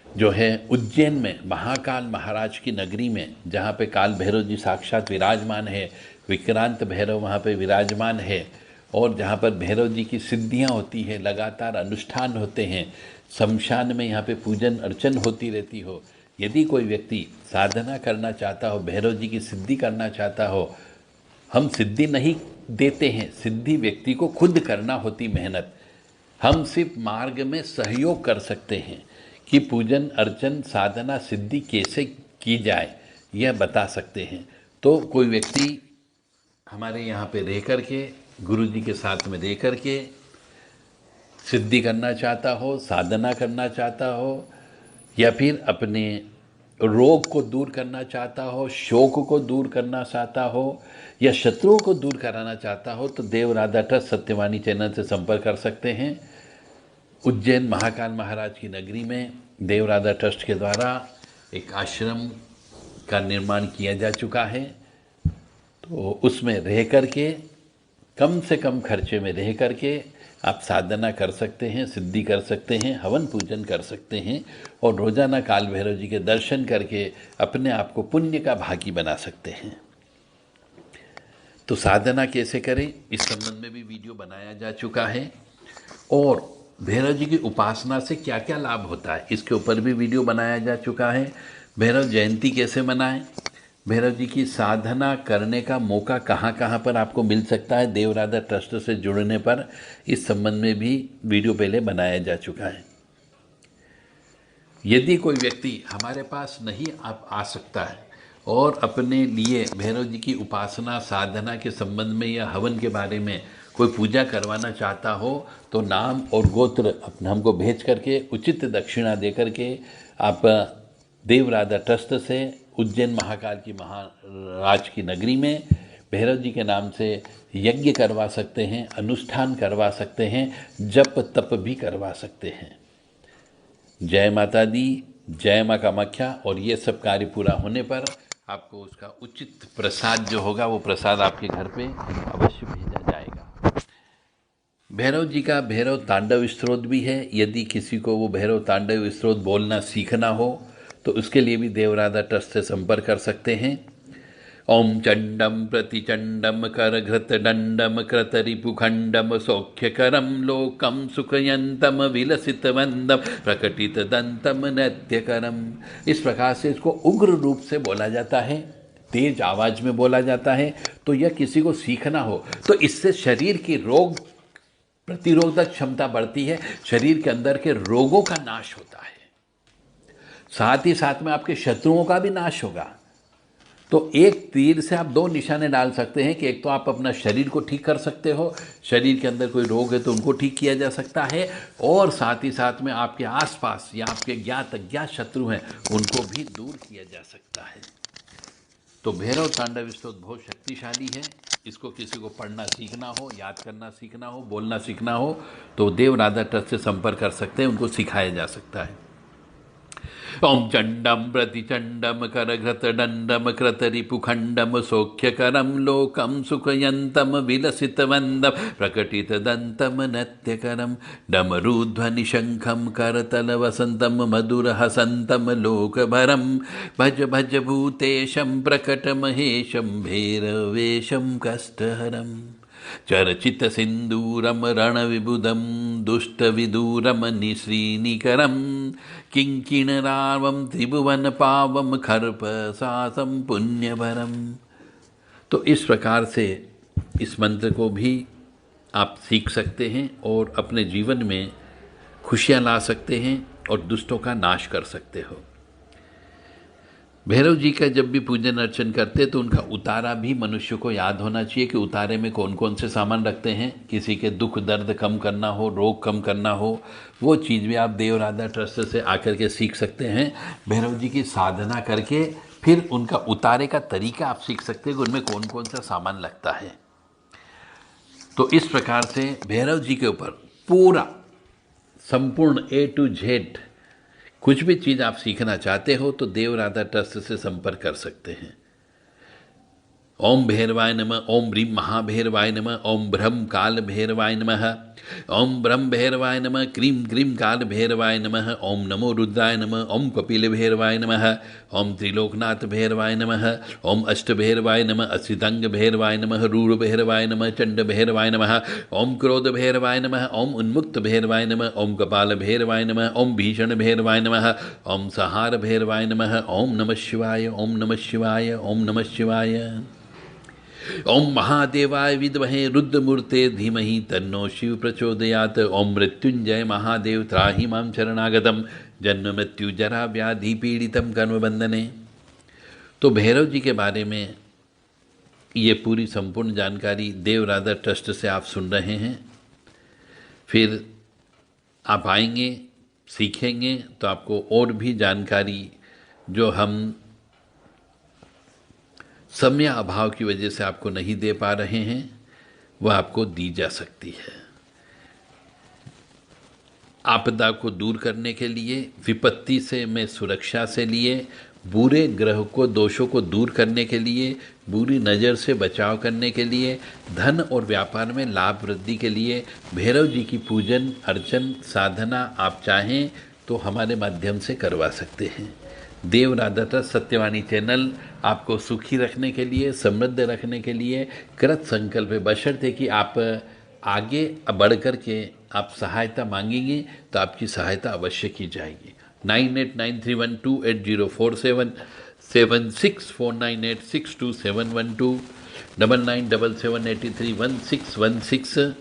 जो है उज्जैन में महाकाल महाराज की नगरी में, जहाँ पे काल भैरव जी साक्षात विराजमान है, विक्रांत भैरव वहाँ पे विराजमान है, और जहाँ पर भैरव जी की सिद्धियाँ होती है, लगातार अनुष्ठान होते हैं, शमशान में यहाँ पे पूजन अर्चन होती रहती हो। यदि कोई व्यक्ति साधना करना चाहता हो, भैरव जी की सिद्धि करना चाहता हो, हम सिद्धि नहीं देते हैं, सिद्धि व्यक्ति को खुद करना होती मेहनत। हम सिर्फ मार्ग में सहयोग कर सकते हैं कि पूजन अर्चन साधना सिद्धि कैसे की जाए, यह बता सकते हैं। तो कोई व्यक्ति हमारे यहाँ पे रह कर के, गुरु जी के साथ में रह कर के सिद्धि करना चाहता हो, साधना करना चाहता हो, या फिर अपने रोग को दूर करना चाहता हो, शोक को दूर करना चाहता हो, या शत्रुओं को दूर कराना चाहता हो, तो देव राधा ट्रस्ट सत्यवाणी चैनल से संपर्क कर सकते हैं। उज्जैन महाकाल महाराज की नगरी में देव राधा ट्रस्ट के द्वारा एक आश्रम का निर्माण किया जा चुका है, तो उसमें रह कर के, कम से कम खर्चे में रह कर के आप साधना कर सकते हैं, सिद्धि कर सकते हैं, हवन पूजन कर सकते हैं, और रोजाना काल भैरव जी के दर्शन करके अपने आप को पुण्य का भागी बना सकते हैं। तो साधना कैसे करें, इस संबंध में भी वीडियो बनाया जा चुका है, और भैरव जी की उपासना से क्या क्या लाभ होता है, इसके ऊपर भी वीडियो बनाया जा चुका है। भैरव जयंती कैसे मनाएं, भैरव जी की साधना करने का मौका कहाँ कहाँ पर आपको मिल सकता है देव राधा ट्रस्ट से जुड़ने पर, इस संबंध में भी वीडियो पहले बनाया जा चुका है। यदि कोई व्यक्ति हमारे पास नहीं आ सकता है और अपने लिए भैरव जी की उपासना साधना के संबंध में या हवन के बारे में कोई पूजा करवाना चाहता हो, तो नाम और गोत्र अपने हमको भेज करके उचित दक्षिणा दे करके आप देव राधा ट्रस्ट से उज्जैन महाकाल की महाराज की नगरी में भैरव जी के नाम से यज्ञ करवा सकते हैं, अनुष्ठान करवा सकते हैं, जप तप भी करवा सकते हैं। जय माता दी, जय माँ कामाख्या। और ये सब कार्य पूरा होने पर आपको उसका उचित प्रसाद जो होगा वो प्रसाद आपके घर पे अवश्य भेजा जाएगा। भैरव जी का भैरव तांडव स्तोत्र भी है, यदि किसी को वो भैरव तांडव स्तोत्र बोलना सीखना हो तो उसके लिए भी देव राधा ट्रस्ट से संपर्क कर सकते हैं। ओम चंडम प्रतिचंडम करघृत दंडम कृतरिपुखंडम सौख्यकरम लोकम सुखयंतम विलसित वंदम प्रकटित दंतम नृत्यकरम। इस प्रकार से इसको उग्र रूप से बोला जाता है, तेज आवाज में बोला जाता है। तो यह किसी को सीखना हो तो इससे शरीर की रोग प्रतिरोधक क्षमता बढ़ती है, शरीर के अंदर के रोगों का नाश होता है, साथ ही साथ में आपके शत्रुओं का भी नाश होगा। तो एक तीर से आप दो निशाने डाल सकते हैं कि एक तो आप अपना शरीर को ठीक कर सकते हो, शरीर के अंदर कोई रोग है तो उनको ठीक किया जा सकता है, और साथ ही साथ में आपके आसपास या आपके ज्ञात अज्ञात शत्रु हैं उनको भी दूर किया जा सकता है। तो भैरव तांडव स्तोत्र बहुत शक्तिशाली है, इसको किसी को पढ़ना सीखना हो, याद करना सीखना हो, बोलना सीखना हो तो देव राधा ट्रस्ट से संपर्क कर सकते हैं, उनको सिखाया जा सकता है। ओम चंडम प्रतिचंडम करघृतदंडम कृतरिपुखंडम सौख्यकरम लोकम सुखयंतम विलसितवंदम प्रकटितदंतम नत्यकरम डमरूध्वनि शंखम करतल वसंतम मधुर हसंतम लोकभरम भज भज भूतेशम प्रकट महेशम भैरवेशम कष्टहरम चरचित सिंदूरम रणविबुधम दुष्टविदूरम निश्रीनिकरम किंकिणरावम त्रिभुवन पावम खर्पसासम पुण्यभरम। तो इस प्रकार से इस मंत्र को भी आप सीख सकते हैं और अपने जीवन में खुशियाँ ला सकते हैं और दुष्टों का नाश कर सकते हो। भैरव जी का जब भी पूजन अर्चन करते तो उनका उतारा भी मनुष्य को याद होना चाहिए कि उतारे में कौन कौन से सामान रखते हैं। किसी के दुख दर्द कम करना हो, रोग कम करना हो, वो चीज़ भी आप देव राधा ट्रस्ट से आकर के सीख सकते हैं। भैरव जी की साधना करके फिर उनका उतारे का तरीका आप सीख सकते हैं कि उनमें कौन कौन सा सामान लगता है। तो इस प्रकार से भैरव जी के ऊपर पूरा संपूर्ण A to Z कुछ भी चीज़ आप सीखना चाहते हो तो देव राधा ट्रस्ट से संपर्क कर सकते हैं। ओम भैरवाय नमः, ओम ब्रीम महाभैरवाय नमः, ओम ब्रह्म काल भैरवाय नमः, ओम ब्रह्म भैरवाय नमः, क्रीम क्रीम काल भैरवाय नमः, ओम नमो रुद्राय नमः, ओम कपिल भैरवाय नमः, ओम त्रिलोकनाथ भैरवाय नमः, ओम अष्ट भैरवाय नमः, असितंग भैरवाय नमः, रूढ़ भैरवाय नमः, चंड भैरवाय नमः, ओम क्रोध भैरवाय नमः, ओम उन्मुक्त भैरवाय नमः, ओम कपाल भैरवाय नमः, ओम भीषण भैरवाय नमः, ओम सहार भैरवाय नमः, ओम नमः शिवाय, ओम नमः शिवाय, ओम नमः शिवाय। ओम महादेवाय विद्महे रुद्रमूर्ते धीमहि तन्नो शिव प्रचोदयात्। ओम मृत्युंजय महादेव त्राहि मां शरणागतम जन्म मृत्यु जरा व्याधि पीड़ितम कर्मबंधने। तो भैरव जी के बारे में ये पूरी संपूर्ण जानकारी देव राधा ट्रस्ट से आप सुन रहे हैं। फिर आप आएंगे, सीखेंगे तो आपको और भी जानकारी जो हम समय अभाव की वजह से आपको नहीं दे पा रहे हैं वह आपको दी जा सकती है। आपदा को दूर करने के लिए, विपत्ति से में सुरक्षा से लिए, बुरे ग्रह को, दोषों को दूर करने के लिए, बुरी नज़र से बचाव करने के लिए, धन और व्यापार में लाभ वृद्धि के लिए भैरव जी की पूजन अर्चन साधना आप चाहें तो हमारे माध्यम से करवा सकते हैं। देव राधा ट्रस्ट सत्यवाणी चैनल आपको सुखी रखने के लिए, समृद्ध रखने के लिए कृत संकल्प है, बशर्ते कि आप आगे बढ़ कर के आप सहायता मांगेंगे तो आपकी सहायता अवश्य की जाएगी। 9893128047 7649862712 9977831616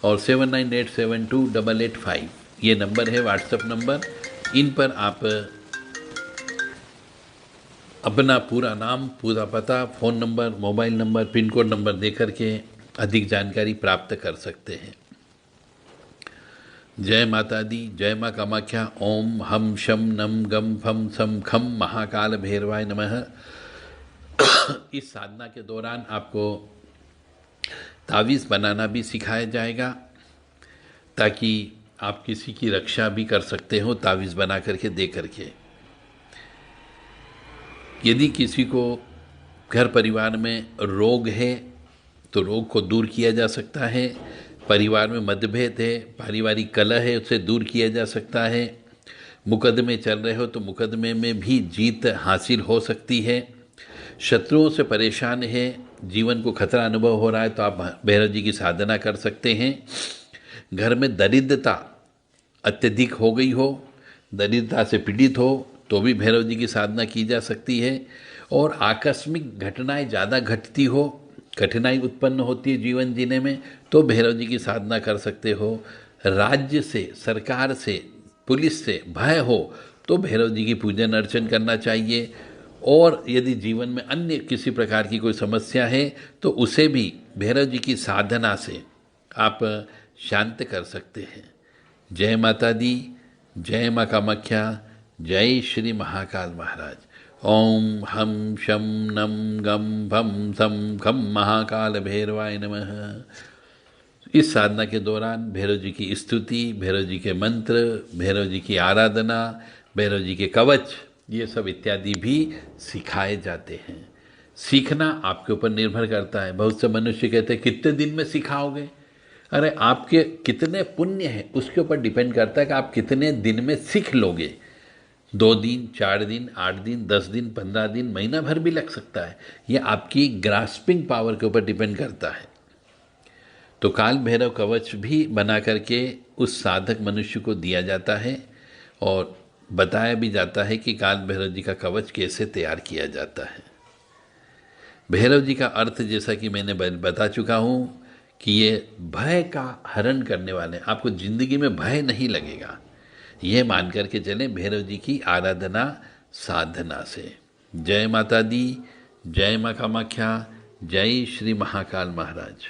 और 79872885 ये नंबर है व्हाट्सएप नंबर। इन पर आप अपना पूरा नाम, पूरा पता, phone number, mobile number, pin code number दे करके अधिक जानकारी प्राप्त कर सकते हैं। जय माता दी, जय माँ कामाख्या। ओम हम शम नम गम फम सम खम महाकाल भैरवाय नमः। इस साधना के दौरान आपको तावीज़ बनाना भी सिखाया जाएगा ताकि आप किसी की रक्षा भी कर सकते हो तावीज़ बना करके दे करके। यदि किसी को घर परिवार में रोग है तो रोग को दूर किया जा सकता है। परिवार में मतभेद है, पारिवारिक कलह है, उसे दूर किया जा सकता है। मुकदमे चल रहे हो तो मुकदमे में भी जीत हासिल हो सकती है। शत्रुओं से परेशान है, जीवन को खतरा अनुभव हो रहा है तो आप भैरव जी की साधना कर सकते हैं। घर में दरिद्रता अत्यधिक हो गई हो, दरिद्रता से पीड़ित हो तो भी भैरव जी की साधना की जा सकती है। और आकस्मिक घटनाएं ज़्यादा घटती हो, कठिनाई उत्पन्न होती है जीवन जीने में तो भैरव जी की साधना कर सकते हो। राज्य से, सरकार से, पुलिस से भय हो तो भैरव जी की पूजन अर्चन करना चाहिए। और यदि जीवन में अन्य किसी प्रकार की कोई समस्या है तो उसे भी भैरव जी की साधना से आप शांत कर सकते हैं। जय माता दी, जय माँ कामाख्या, जय श्री महाकाल महाराज। ओम हम शम नम गम भम सम खम महाकाल भैरवाय नमः। इस साधना के दौरान भैरव जी की स्तुति, भैरव जी के मंत्र, भैरव जी की आराधना, भैरव जी के कवच, ये सब इत्यादि भी सिखाए जाते हैं। सीखना आपके ऊपर निर्भर करता है। बहुत से मनुष्य कहते हैं कितने दिन में सिखाओगे? अरे आपके कितने पुण्य हैं उसके ऊपर डिपेंड करता है कि आप कितने दिन में सीख लोगे। 2 दिन, 4 दिन, 8 दिन, 10 दिन, 15 दिन, महीना भर भी लग सकता है। यह आपकी ग्रास्पिंग पावर के ऊपर डिपेंड करता है। तो काल भैरव कवच भी बना करके उस साधक मनुष्य को दिया जाता है और बताया भी जाता है कि काल भैरव जी का कवच कैसे तैयार किया जाता है। भैरव जी का अर्थ जैसा कि मैंने बता चुका हूँ कि ये भय का हरण करने वाले, आपको जिंदगी में भय नहीं लगेगा, ये मान करके चलें भैरव जी की आराधना साधना से। जय माता दी, जय माँ कामाख्या, जय श्री महाकाल महाराज।